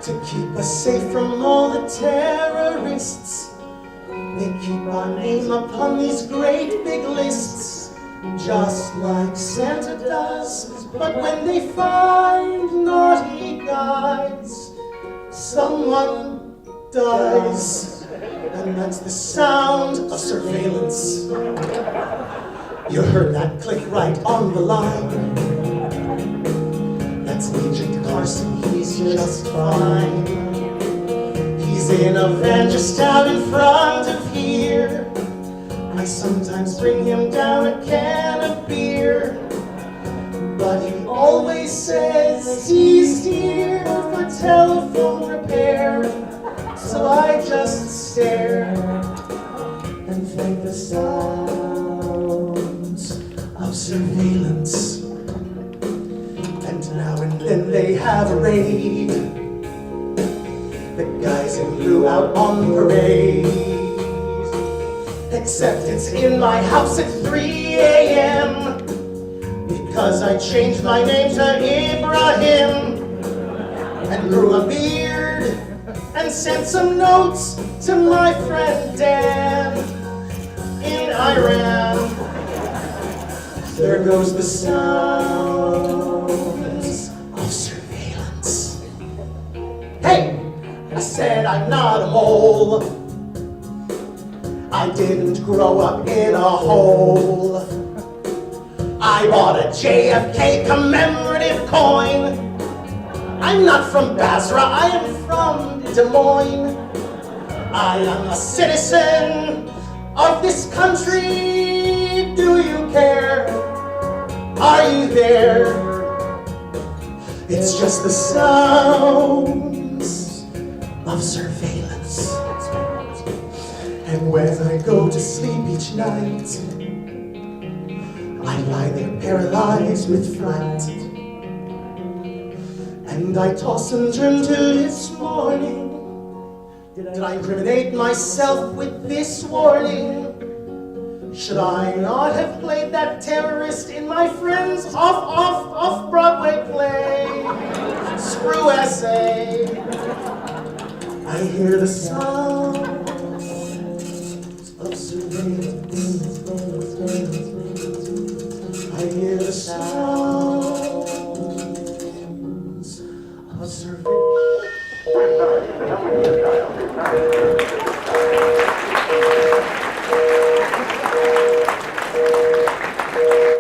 to keep us safe from all the terrorists. They keep our name upon these great big lists, just like Santa does. But when they find naughty guys, someone dies. And that's the sound of surveillance. You heard that click right on the line. That's Agent Carson, he's just fine. He's in a van just out in front of here. I sometimes bring him down a can of beer, but he always says he's here for telephone repair. So I just stare and thank the sounds of surveillance. And now and then they have a raid, the guys in blue out on parade. Except it's in my house at 3 a.m. because I changed my name to Ibrahim and grew a beard and sent some notes to my friend Dan in Iran. There goes the sounds of surveillance. Hey, I said I'm not a mole. I didn't grow up in a hole. I bought a JFK commemorative coin. I'm not from Basra, I am from Des Moines. I am a citizen of this country. Do you care? Are you there? It's just the sounds of surveillance. And when I go to sleep each night, I lie there paralyzed with fright. And I toss and turn to this morning. Did I incriminate myself with this warning? Should I not have played that terrorist in my friend's off-Broadway play? Screw essay. I hear the sound of surveillance. I hear the sounds of surveillance.